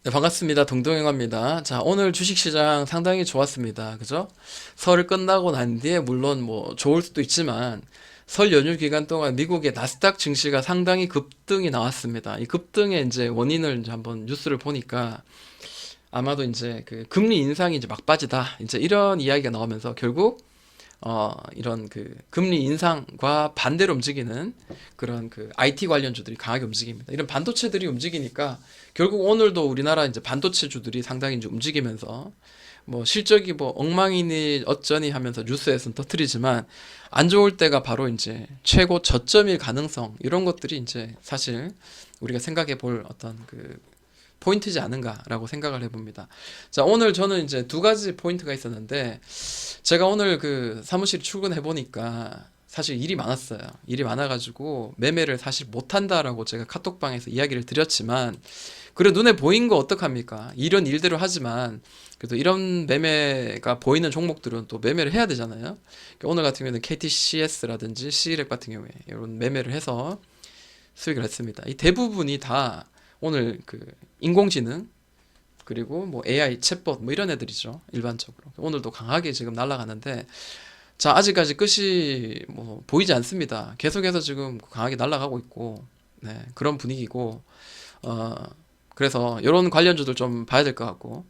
네, 반갑습니다. 동동영화입니다. 자, 오늘 주식시장 상당히 좋았습니다. 그죠? 설을 끝나고 난 뒤에 물론 뭐 좋을 수도 있지만 설 연휴 기간 동안 미국의 나스닥 증시가 상당히 급등이 나왔습니다. 이 급등의 이제 원인을 이제 한번 뉴스를 보니까 아마도 이제 그 금리 인상이 이제 막바지다. 이제 이런 이야기가 나오면서 결국 이런 그 금리 인상과 반대로 움직이는 그런 그 IT 관련주들이 강하게 움직입니다. 이런 반도체들이 움직이니까 결국 오늘도 우리나라 이제 반도체주들이 상당히 이제 움직이면서 뭐 실적이 뭐 엉망이니 어쩌니 하면서 뉴스에서는 터트리지만 안 좋을 때가 바로 이제 최고 저점일 가능성 이런 것들이 이제 사실 우리가 생각해 볼 어떤 그 포인트지 않은가라고 생각을 해봅니다. 자, 오늘 저는 이제 두 가지 포인트가 있었는데 제가 오늘 그 사무실 출근해 보니까 사실 일이 많았어요. 일이 많아가지고 매매를 사실 못한다라고 제가 카톡방에서 이야기를 드렸지만 그래 눈에 보인 거 어떡합니까? 이런 일대로 하지만 그래도 이런 매매가 보이는 종목들은 또 매매를 해야 되잖아요. 그러니까 오늘 같은 경우에는 KTCS라든지 C렉 같은 경우에 이런 매매를 해서 수익을 했습니다. 이 대부분이 다 오늘 그 인공지능 그리고 뭐 AI 챗봇 뭐 이런 애들이죠. 일반적으로. 오늘도 강하게 지금 날아가는데 자, 아직까지 끝이 뭐 보이지 않습니다. 계속해서 지금 강하게 날아가고 있고 네, 그런 분위기고 어 그래서 이런 관련주들 좀 봐야 될 것 같고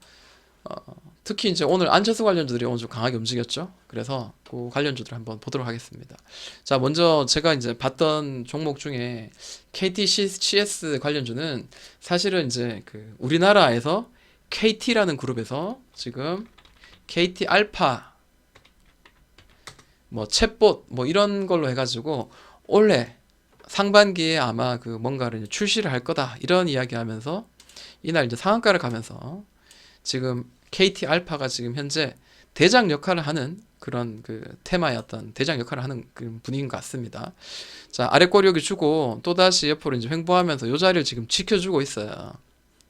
어, 특히 이제 오늘 안철수 관련주들이 오늘 좀 강하게 움직였죠. 그래서 그 관련주들 한번 보도록 하겠습니다. 자, 먼저 제가 이제 봤던 종목 중에 KTCS 관련주는 사실은 이제 그 우리나라에서 KT라는 그룹에서 지금 KT 알파 뭐 챗봇 뭐 이런 걸로 해가지고 올해 상반기에 아마 그 뭔가를 이제 출시를 할 거다 이런 이야기하면서 이날 이제 상한가를 가면서 지금 KT 알파가 지금 현재 대장 역할을 하는 그런 그 테마의 어떤 대장 역할을 하는 그런 분위기인 것 같습니다. 자, 아래 꼬리 여기 주고 또다시 옆으로 이제 횡보하면서 이 자리를 지금 지켜주고 있어요.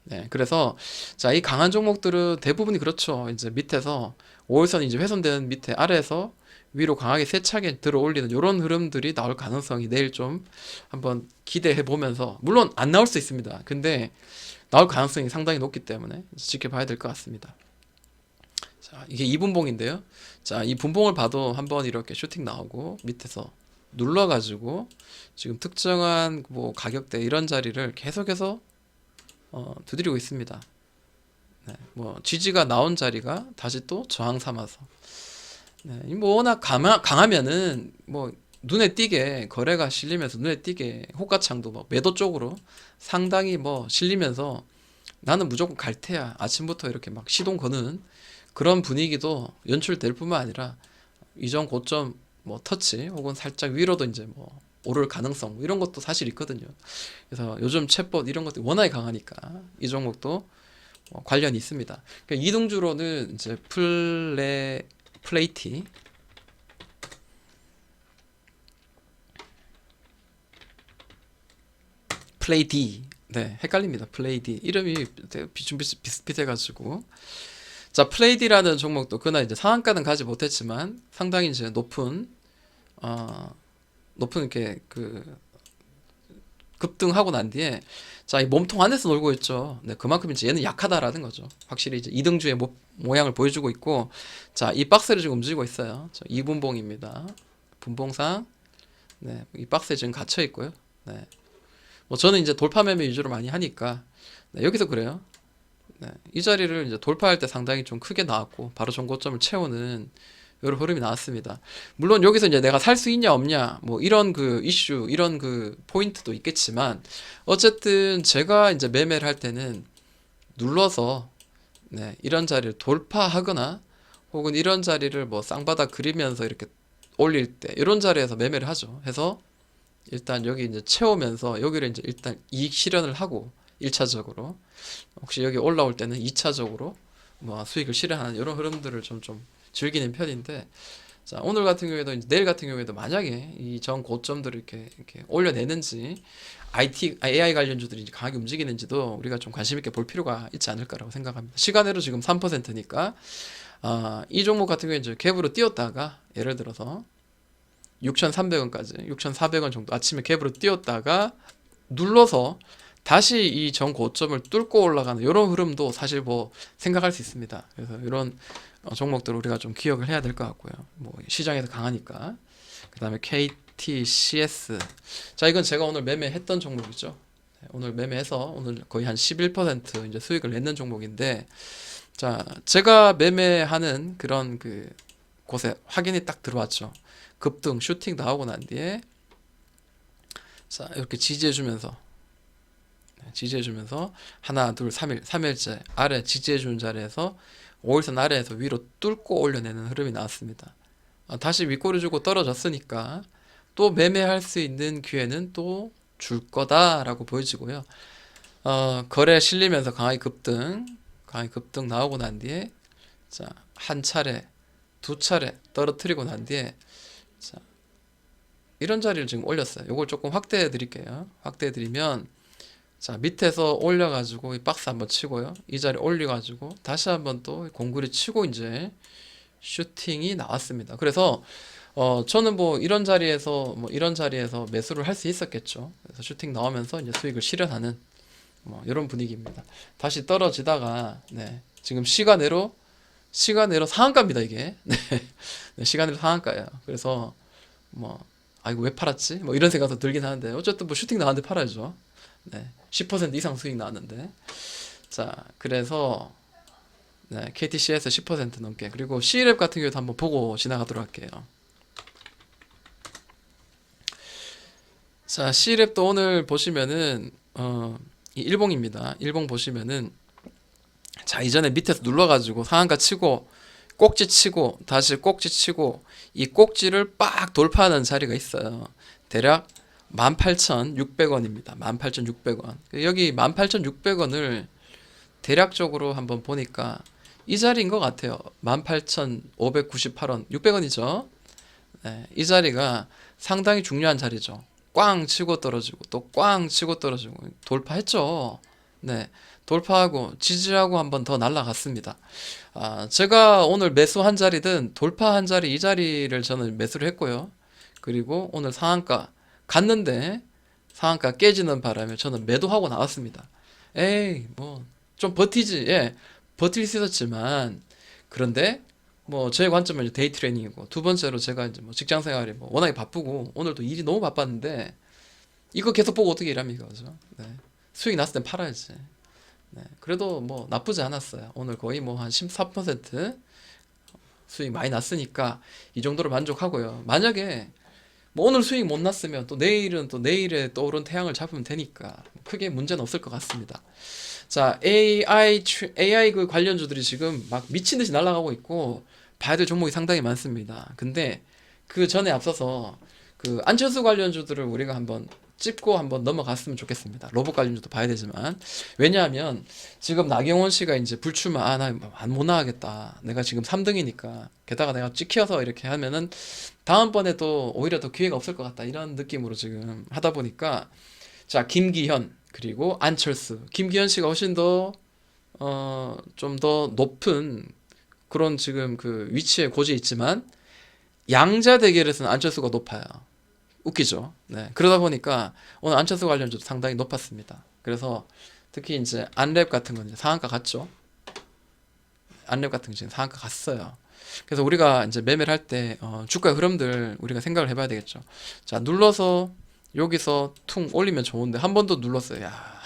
네, 그래서 자, 이 강한 종목들은 대부분이 그렇죠. 이제 밑에서 5일선이 이제 훼손된 밑에 아래에서 위로 강하게 세차게 들어 올리는 이런 흐름들이 나올 가능성이 내일 좀 한번 기대해 보면서 물론 안 나올 수 있습니다. 근데 나올 가능성이 상당히 높기 때문에 지켜봐야 될 것 같습니다. 자, 이게 2분봉인데요. 자, 이 분봉을 봐도 한번 이렇게 슈팅 나오고 밑에서 눌러가지고 지금 특정한 뭐 가격대 이런 자리를 계속해서 두드리고 있습니다. 네, 뭐 지지가 나온 자리가 다시 또 저항 삼아서 네, 뭐 워낙 강하면은 뭐 눈에 띄게 거래가 실리면서 눈에 띄게 호가창도 막 매도 쪽으로 상당히 뭐 실리면서 나는 무조건 갈 테야 아침부터 이렇게 막 시동 거는 그런 분위기도 연출될 뿐만 아니라 이전 고점 뭐 터치 혹은 살짝 위로도 이제 뭐 오를 가능성 뭐 이런 것도 사실 있거든요. 그래서 요즘 챗봇 이런 것들이 워낙에 강하니까 이 종목도 관련이 있습니다. 그러니까 이동주로는 이제 플레이티 플레이디 네 헷갈립니다. 플레이디 이름이 좀 비슷비슷해가지고 자 플레이디라는 종목도 그날 이제 상한가는 가지 못했지만 상당히 이제 어 높은 이렇게 그 급등하고 난 뒤에 자 이 몸통 안에서 놀고 있죠. 네 그만큼 이제 얘는 약하다라는 거죠. 확실히 이제 이등주의 모양을 보여주고 있고 자 이 박스를 지금 움직이고 있어요. 자, 2분봉입니다. 분봉상 네 이 박스에 지금 갇혀 있고요. 네. 뭐 저는 이제 돌파 매매 위주로 많이 하니까 네, 여기서 그래요. 네, 이 자리를 이제 돌파할 때 상당히 좀 크게 나왔고 바로 전고점을 채우는 여러 흐름이 나왔습니다. 물론 여기서 이제 내가 살 수 있냐 없냐 뭐 이런 그 이슈 이런 그 포인트도 있겠지만 어쨌든 제가 이제 매매를 할 때는 눌러서 네, 이런 자리를 돌파하거나 혹은 이런 자리를 뭐 쌍바닥 그리면서 이렇게 올릴 때 이런 자리에서 매매를 하죠. 해서 일단 여기 이제 채우면서 여기를 이제 일단 이익 실현을 하고 1차적으로 혹시 여기 올라올 때는 2차적으로 뭐 수익을 실현하는 이런 흐름들을 좀 즐기는 편인데 자 오늘 같은 경우에도 이제 내일 같은 경우에도 만약에 이 전 고점들을 이렇게 올려내는지 AI 관련주들이 이제 강하게 움직이는지도 우리가 좀 관심 있게 볼 필요가 있지 않을까라고 생각합니다. 시간으로 지금 3%니까 이 종목 같은 경우에 이제 갭으로 뛰었다가 예를 들어서 6,300원까지 6,400원 정도 아침에 갭으로 뛰었다가 눌러서 다시 이 전 고점을 뚫고 올라가는 이런 흐름도 사실 뭐 생각할 수 있습니다. 그래서 이런 종목들을 우리가 좀 기억을 해야 될 것 같고요. 뭐 시장에서 강하니까. 그다음에 KTCS. 자, 이건 제가 오늘 매매했던 종목이죠. 네, 오늘 매매해서 오늘 거의 한 11% 이제 수익을 냈는 종목인데, 자, 제가 매매하는 그런 그 곳에 확인이 딱 들어왔죠. 급등 슈팅 나오고 난 뒤에 자, 이렇게 지지해주면서 하나 둘 3일째 아래 지지해주는 자리에서 5일선 아래에서 위로 뚫고 올려내는 흐름이 나왔습니다. 다시 윗꼬리 주고 떨어졌으니까 또 매매할 수 있는 기회는 또 줄 거다라고 보여지고요. 거래 실리면서 강하게 급등 나오고 난 뒤에 자, 한 차례, 두 차례 떨어뜨리고 난 뒤에 자, 이런 자리를 지금 올렸어요. 이걸 조금 확대해 드릴게요. 확대해 드리면 자, 밑에서 올려가지고 이 박스 한번 치고요. 이 자리 올려가지고 다시 한번 또 공구리 치고 이제 슈팅이 나왔습니다. 그래서 저는 뭐 이런 자리에서 매수를 할 수 있었겠죠. 그래서 슈팅 나오면서 이제 수익을 실현하는 뭐 이런 분위기입니다. 다시 떨어지다가 네, 지금 시간으로 상한가입니다, 이게. 네, 네, 시간으로 상한가예요. 그래서 뭐 이거 왜 팔았지? 뭐 이런 생각도 들긴 하는데 어쨌든 뭐 슈팅 나왔는데 팔아야죠. 네, 10% 이상 수익 나왔는데. 자, 그래서 네, KTC에서 10% 넘게, 그리고 C랩 같은 경우도 한번 보고 지나가도록 할게요. 자, C랩도 오늘 보시면은 이 일봉입니다. 일봉 보시면은 자, 이전에 밑에서 눌러가지고 상한가 치고 꼭지 치고 다시 꼭지 치고 이 꼭지를 빡 돌파하는 자리가 있어요. 대략 18,600원입니다. 18,600원. 여기 18,600원을 대략적으로 한번 보니까 이 자리인 것 같아요. 18,598원, 600원이죠. 네, 이 자리가 상당히 중요한 자리죠. 꽝 치고 떨어지고 또 꽝 치고 떨어지고 돌파했죠. 네, 돌파하고 지지하고 한번 더 날아갔습니다. 제가 오늘 매수한 자리든 돌파한 자리, 이 자리를 저는 매수를 했고요. 그리고 오늘 상한가 갔는데 상한가 깨지는 바람에 저는 매도하고 나왔습니다. 에이, 뭐 좀 버티지. 예, 버틸 수 있었지만 그런데 뭐 제 관점은 이제 데이 트레이닝이고, 두 번째로 제가 이제 뭐 직장 생활이 뭐 워낙에 바쁘고 오늘도 일이 너무 바빴는데 이거 계속 보고 어떻게 일합니까, 그죠? 네. 수익 났을 땐 팔아야지. 네. 그래도 뭐 나쁘지 않았어요. 오늘 거의 뭐 한 14% 수익 많이 났으니까 이 정도로 만족하고요. 만약에 뭐 오늘 수익 못 났으면 또 내일은 또 내일에 떠오른 태양을 잡으면 되니까 크게 문제는 없을 것 같습니다. 자, AI 그 관련주들이 지금 막 미친 듯이 날아가고 있고 봐야 될 종목이 상당히 많습니다. 근데 그 전에 앞서서 그 안철수 관련주들을 우리가 한번 짚고 한번 넘어갔으면 좋겠습니다. 로봇 관련주도 봐야 되지만, 왜냐하면 지금 나경원 씨가 이제 불출마, 나 못 나가겠다, 내가 지금 3등이니까, 게다가 내가 찍혀서 이렇게 하면은 다음번에 또 오히려 더 기회가 없을 것 같다, 이런 느낌으로 지금 하다 보니까, 자, 김기현 그리고 안철수, 김기현 씨가 훨씬 더 좀 더 높은 그런 지금 그 위치에 고지에 있지만 양자 대결에서는 안철수가 높아요. 웃기죠. 네. 그러다 보니까 오늘 안철수 관련주도 상당히 높았습니다. 그래서 특히 이제 안랩 같은 건 이제 상한가 갔죠. 안랩 같은 거 지금 상한가 갔어요. 그래서 우리가 이제 매매를 할 때 주가의 흐름들 우리가 생각을 해봐야 되겠죠. 자, 눌러서 여기서 퉁 올리면 좋은데 한 번 더 눌렀어요. 야,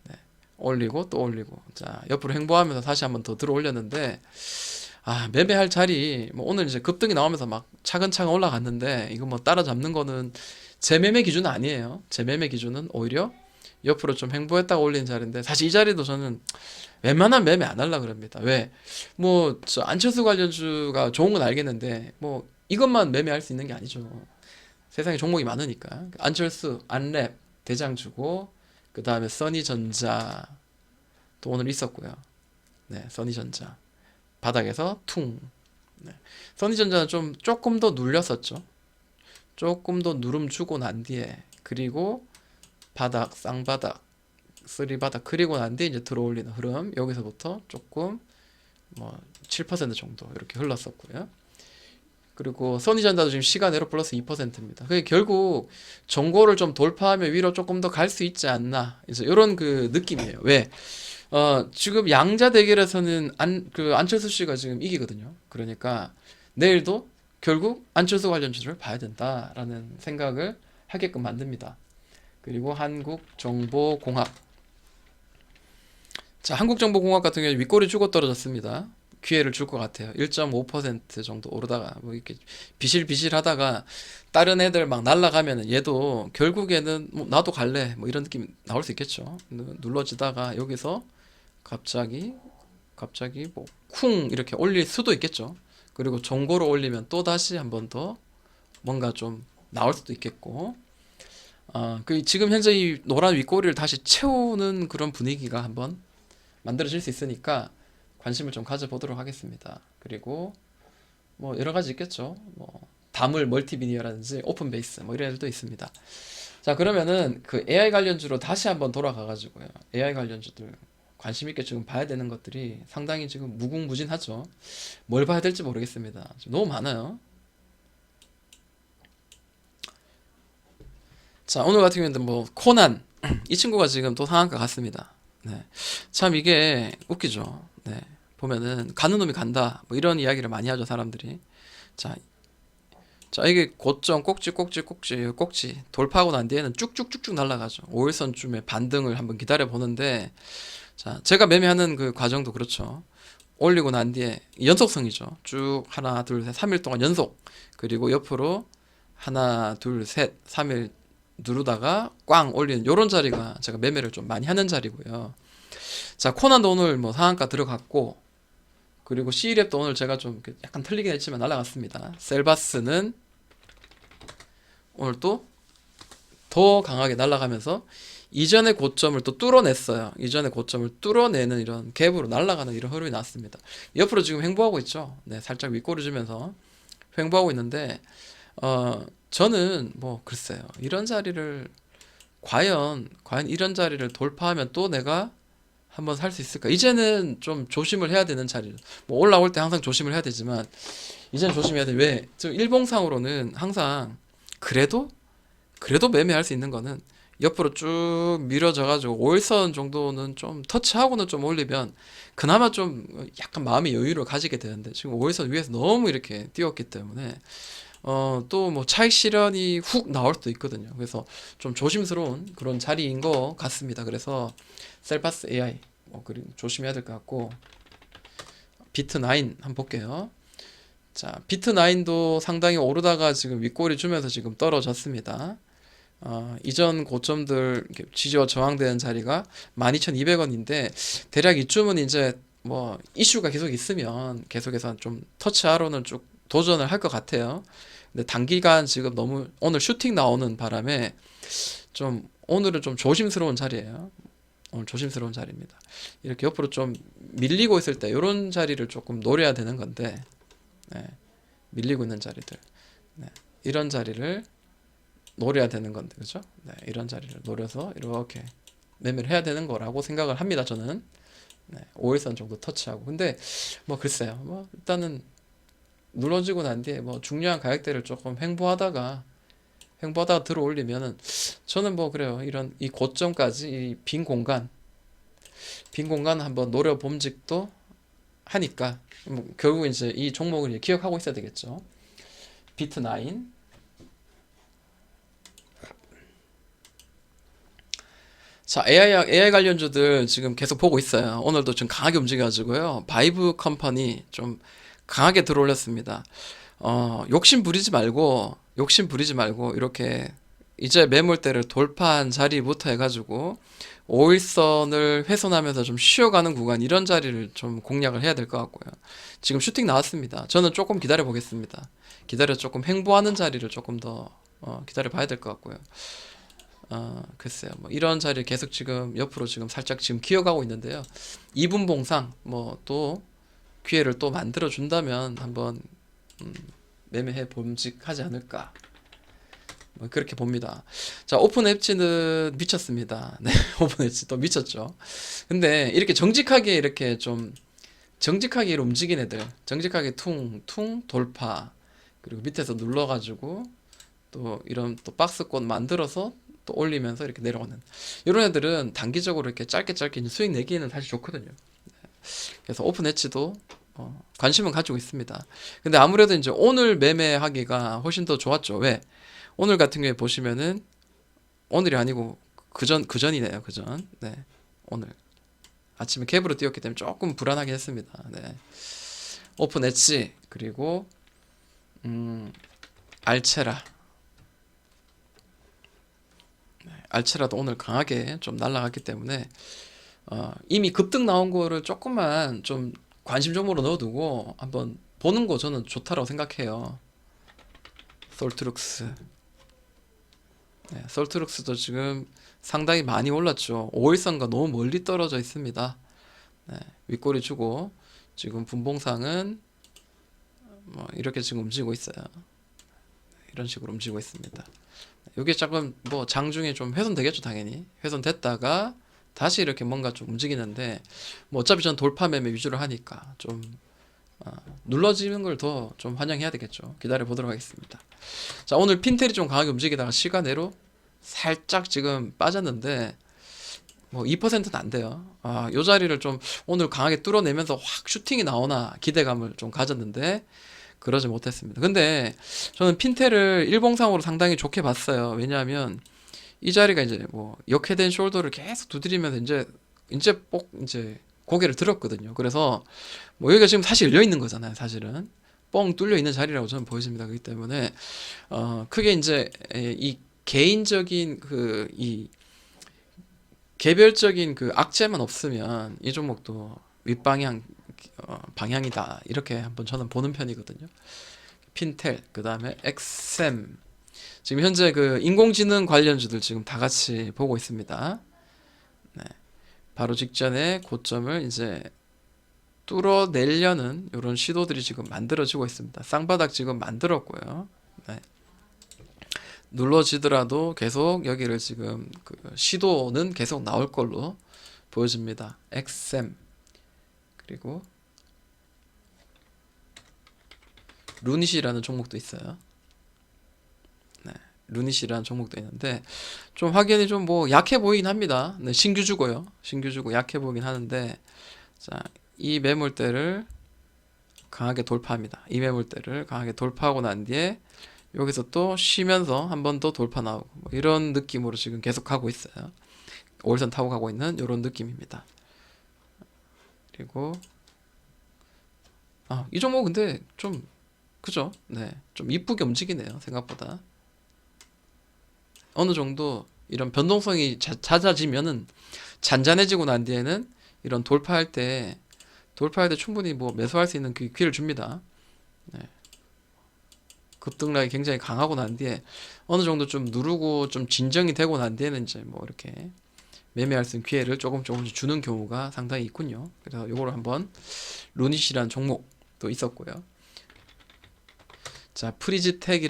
네. 올리고 또 올리고, 자, 옆으로 횡보하면서 다시 한 번 더 들어 올렸는데, 매매할 자리, 뭐 오늘 이제 급등이 나오면서 막 차근차근 올라갔는데, 이거 뭐 따라잡는 거는 제 매매 기준은 아니에요. 제 매매 기준은 오히려 옆으로 좀 횡보했다가 올린 자리인데, 사실 이 자리도 저는 웬만하면 매매 안 하려고 그럽니다. 왜? 뭐, 저 안철수 관련주가 좋은 건 알겠는데, 뭐, 이것만 매매할 수 있는 게 아니죠. 세상에 종목이 많으니까. 안철수, 안랩, 대장주고, 그 다음에 써니전자, 또 오늘 있었고요. 네, 써니전자. 바닥에서 퉁. 네. 써니전자는 조금 더 눌렸었죠. 조금 더 누름 주고 난 뒤에, 그리고 바닥, 쌍바닥, 쓰리바닥 그리고 난 뒤에 이제 들어올리는 흐름, 여기서부터 조금 뭐 7% 정도 이렇게 흘렀었고요. 그리고 선의전자도 지금 시간으로 플러스 2%입니다. 그게 결국 전고를 좀 돌파하면 위로 조금 더 갈 수 있지 않나. 이제 이런 그 느낌이에요. 왜? 지금 양자 대결에서는 안철수 씨가 지금 이기거든요. 그러니까 내일도 결국 안철수 관련주를 봐야 된다라는 생각을 하게끔 만듭니다. 그리고 한국정보공학. 자, 한국정보공학 같은 경우에 윗골이 주고 떨어졌습니다. 기회를 줄 것 같아요. 1.5% 정도 오르다가 뭐 이렇게 비실비실 하다가 다른 애들 막 날아가면은 얘도 결국에는 뭐 나도 갈래 뭐 이런 느낌 나올 수 있겠죠. 눌러지다가 여기서 갑자기 뭐 쿵 이렇게 올릴 수도 있겠죠. 그리고 정고로 올리면 또 다시 한 번 더 뭔가 좀 나올 수도 있겠고. 그 지금 현재 이 노란 윗꼬리를 다시 채우는 그런 분위기가 한번 만들어질 수 있으니까 관심을 좀 가져보도록 하겠습니다. 그리고 뭐 여러 가지 있겠죠. 뭐 다물 멀티비니어라든지 오픈 베이스 뭐 이런 애들도 있습니다. 자, 그러면은 그 AI 관련주로 다시 한번 돌아가 가지고요. AI 관련주들 관심 있게 지금 봐야 되는 것들이 상당히 지금 무궁무진하죠. 뭘 봐야 될지 모르겠습니다. 지금 너무 많아요. 자, 오늘 같은 경우에는 뭐 코난 이 친구가 지금 또 상한가 갔습니다. 네. 참 이게 웃기죠. 네. 보면은 가는 놈이 간다. 뭐 이런 이야기를 많이 하죠, 사람들이. 자, 이게 고점 꼭지 돌파하고 난 뒤에는 쭉쭉쭉쭉 날아가죠. 5일선쯤에 반등을 한번 기다려 보는데, 자, 제가 매매하는 그 과정도 그렇죠. 올리고 난 뒤에 연속성이죠. 쭉 하나, 둘, 셋, 3일 동안 연속. 그리고 옆으로 하나, 둘, 셋, 3일 누르다가 꽝 올리는 요런 자리가 제가 매매를 좀 많이 하는 자리고요. 자, 코난도 오늘 뭐 상한가 들어갔고, 그리고 C랩도 오늘 제가 좀 약간 틀리긴 했지만 날아갔습니다. 셀바스는 오늘 또 더 강하게 날아가면서 이전의 고점을 또 뚫어냈어요. 이전의 고점을 뚫어내는 이런 갭으로 날아가는 이런 흐름이 났습니다. 옆으로 지금 횡보하고 있죠. 네, 살짝 윗꼬리 주면서 횡보하고 있는데, 저는 뭐 글쎄요. 이런 자리를 과연 이런 자리를 돌파하면 또 내가 한번 살 수 있을까? 이제는 좀 조심을 해야 되는 자리. 뭐 올라올 때 항상 조심을 해야 되지만 이제는 조심해야 돼. 왜? 저 일봉상으로는 항상 그래도 매매할 수 있는 거는 옆으로 쭉 밀어져 가지고 5일선 정도는 좀 터치하고는 좀 올리면 그나마 좀 약간 마음의 여유를 가지게 되는데 지금 5일선 위에서 너무 이렇게 뛰었기 때문에 또 뭐 차익 실현이 훅 나올 수도 있거든요. 그래서 좀 조심스러운 그런 자리인 것 같습니다. 그래서 셀바스 AI 조심해야 될 것 같고, 비트9 한번 볼게요. 자, 비트9도 상당히 오르다가 지금 윗꼬리 주면서 지금 떨어졌습니다. 이전 고점들 지지와 저항되는 자리가 12,200원인데 대략 이쯤은 이제 뭐 이슈가 계속 있으면 계속해서 좀 터치하러는 쭉 도전을 할 것 같아요. 근데 단기간 지금 너무 오늘 슈팅 나오는 바람에 좀 오늘은 좀 조심스러운 자리예요. 오늘 조심스러운 자리입니다. 이렇게 옆으로 좀 밀리고 있을 때 이런 자리를 조금 노려야 되는 건데, 네, 밀리고 있는 자리들, 네, 이런 자리를 노려야 되는 건데, 그죠? 네, 이런 자리를 노려서 이렇게 매매를 해야 되는 거라고 생각을 합니다. 저는. 네, 5일선 정도 터치하고. 근데 뭐 글쎄요. 뭐 일단은 눌러지고 난 뒤에 뭐 중요한 가격대를 조금 횡보하다가 들어 올리면은 저는 뭐 그래요. 이런 이 고점까지 이 빈 공간 한번 노려 봄직도 하니까 뭐 결국 이제 이 종목을 이제 기억하고 있어야 되겠죠. 비트9. 자, AI 관련주들 지금 계속 보고 있어요. 오늘도 좀 강하게 움직여가지고요. 바이브 컴퍼니 좀 강하게 들어올렸습니다. 욕심 부리지 말고, 이렇게 이제 매물대를 돌파한 자리부터 해가지고 5일선을 훼손하면서 좀 쉬어가는 구간, 이런 자리를 좀 공략을 해야 될 것 같고요. 지금 슈팅 나왔습니다. 저는 조금 기다려 보겠습니다. 조금 횡보하는 자리를 조금 더 기다려 봐야 될 것 같고요. 글쎄요. 뭐 이런 자리를 계속 지금 옆으로 지금 살짝 지금 기어가고 있는데요. 2분 봉상 뭐 또 기회를 또 만들어 준다면 한번 매매해 봄직하지 않을까. 뭐 그렇게 봅니다. 자, 오픈 엣지는 미쳤습니다. 네, 오픈 엣지 또 미쳤죠. 근데 이렇게 정직하게 이렇게 좀 정직하게 움직인 애들, 정직하게 퉁퉁 돌파, 그리고 밑에서 눌러가지고 또 이런 또 박스권 만들어서 또 올리면서 이렇게 내려오는 이런 애들은 단기적으로 이렇게 짧게 짧게 이제 수익 내기에는 사실 좋거든요. 그래서 오픈 엣지도 관심은 가지고 있습니다. 근데 아무래도 이제 오늘 매매하기가 훨씬 더 좋았죠. 왜? 오늘 같은 경우에 보시면은 오늘이 아니고 그전이네요. 그전. 네. 오늘 아침에 갭으로 뛰었기 때문에 조금 불안하게 했습니다. 네. 오픈 엣지 그리고 알체라. 알체라도 오늘 강하게 좀 날아갔기 때문에 이미 급등 나온 거를 조금만 좀 관심 종목으로 넣어두고 한번 보는 거 저는 좋다라고 생각해요. 솔트룩스. 네, 솔트룩스도 지금 상당히 많이 올랐죠. 5일선과 너무 멀리 떨어져 있습니다. 네, 윗꼬리 주고 지금 분봉상은 뭐 이렇게 지금 움직이고 있어요. 이런 식으로 움직이고 있습니다. 이게 조금 뭐 장중에 좀 훼손되겠죠, 당연히. 훼손됐다가 다시 이렇게 뭔가 좀 움직이는데 뭐 어차피 전 돌파 매매 위주로 하니까 좀 눌러지는 걸 더 좀 환영해야 되겠죠. 기다려 보도록 하겠습니다. 자, 오늘 핀텔이 좀 강하게 움직이다가 시간외로 살짝 지금 빠졌는데 뭐 2%는 안 돼요. 요 자리를 좀 오늘 강하게 뚫어내면서 확 슈팅이 나오나 기대감을 좀 가졌는데 그러지 못했습니다. 근데 저는 핀텔을 일봉상으로 상당히 좋게 봤어요. 왜냐하면 이 자리가 이제 뭐 역회된 숄더를 계속 두드리면서 이제 고개를 들었거든요. 그래서 뭐 여기가 지금 사실 열려 있는 거잖아요. 사실은 뻥 뚫려 있는 자리라고 저는 보여집니다. 그렇기 때문에 크게 이제 이 개인적인 이 개별적인 그 악재만 없으면 이 종목도 윗방향 방향이다 이렇게 한번 저는 보는 편이거든요. 핀텔 그 다음에 엑셈 지금 현재 그 인공지능 관련주들 지금 다 같이 보고 있습니다. 네. 바로 직전에 고점을 이제 뚫어내려는 이런 시도들이 지금 만들어지고 있습니다. 쌍바닥 지금 만들었고요. 네. 눌러지더라도 계속 여기를 지금 그 시도는 계속 나올 걸로 보여집니다. 엑셈 그리고 루닛이라는 종목도 있어요. 네, 루닛이라는 종목도 있는데 좀 확연히 좀 뭐 약해 보이긴 합니다. 네, 신규주고요. 신규주고 약해 보이긴 하는데 자, 이 매물대를 강하게 돌파합니다. 이 매물대를 강하게 돌파하고 난 뒤에 여기서 또 쉬면서 한 번 더 돌파 나오고 뭐 이런 느낌으로 지금 계속 가고 있어요. 5일선 타고 가고 있는 이런 느낌입니다. 그리고 이 종목 근데 좀 그죠? 네, 좀 이쁘게 움직이네요. 생각보다 어느 정도 이런 변동성이 잦아지면은 잔잔해지고 난 뒤에는 이런 돌파할 때 충분히 뭐 매수할 수 있는 그 기회를 줍니다. 네. 급등락이 굉장히 강하고 난 뒤에 어느 정도 좀 누르고 좀 진정이 되고 난 뒤에는 이제 뭐 이렇게 매매할 수 있는 기회를 조금씩 주는 경우가 상당히 있군요. 그래서 요거를 한번 루닛이라는 종목도 있었고요. 자, 브리지텍.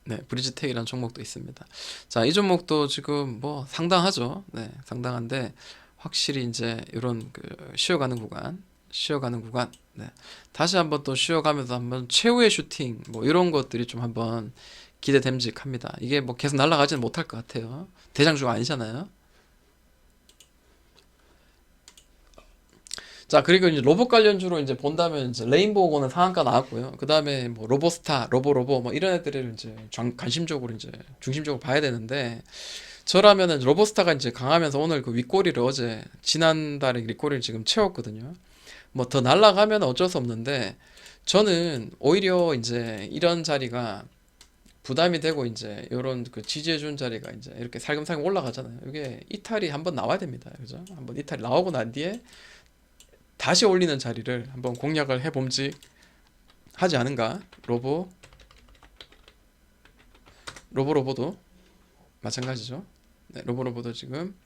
네, 브리지텍이라는 종목도 있습니다. 자, 이 종목도 지금 뭐 상당하죠. 네, 상당한데 확실히 이제 이런 그 쉬어가는 구간, 네, 다시 한번 또 쉬어가면서 한번 최후의 슈팅 뭐 이런 것들이 좀 한번 기대됨직합니다. 이게 뭐 계속 날아가지는 못할 것 같아요. 대장주가 아니잖아요. 자, 그리고 이제 로봇 관련주로 이제 본다면 이제 레인보우고는 상한가 나왔고요. 그 다음에 뭐 로보스타, 로보로보 뭐 이런 애들을 이제 관심적으로 이제 중심적으로 봐야 되는데 저라면은 로보스타가 이제 강하면서 오늘 그 윗꼬리를 어제 지난달에 윗꼬리를 지금 채웠거든요. 뭐 더 날아가면 어쩔 수 없는데 저는 오히려 이제 이런 자리가 부담이 되고 이제 이런 그 지지해준 자리가 이제 이렇게 살금살금 올라가잖아요. 이게 이탈이 한번 나와야 됩니다. 그죠? 한번 이탈이 나오고 난 뒤에 다시 올리는 자리를 한번 공략을 해봄지 하지 않은가. 로보로보도 마찬가지죠. 네, 로보로보도 지금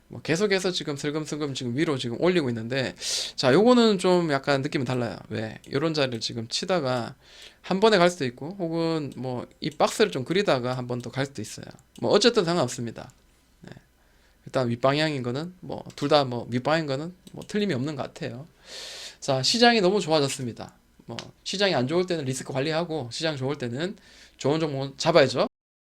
뭐 계속해서 지금 슬금슬금 지금 위로 지금 올리고 있는데 자, 요거는 좀 약간 느낌은 달라요. 왜? 요런 자리를 지금 치다가 한 번에 갈 수도 있고 혹은 뭐 이 박스를 좀 그리다가 한 번 더 갈 수도 있어요. 뭐 어쨌든 상관없습니다. 네. 일단 윗방향인 거는 뭐 둘 다 뭐 밑방향인 거는 뭐 틀림이 없는 것 같아요. 자, 시장이 너무 좋아졌습니다. 뭐 시장이 안 좋을 때는 리스크 관리하고 시장 좋을 때는 좋은 종목 잡아야죠.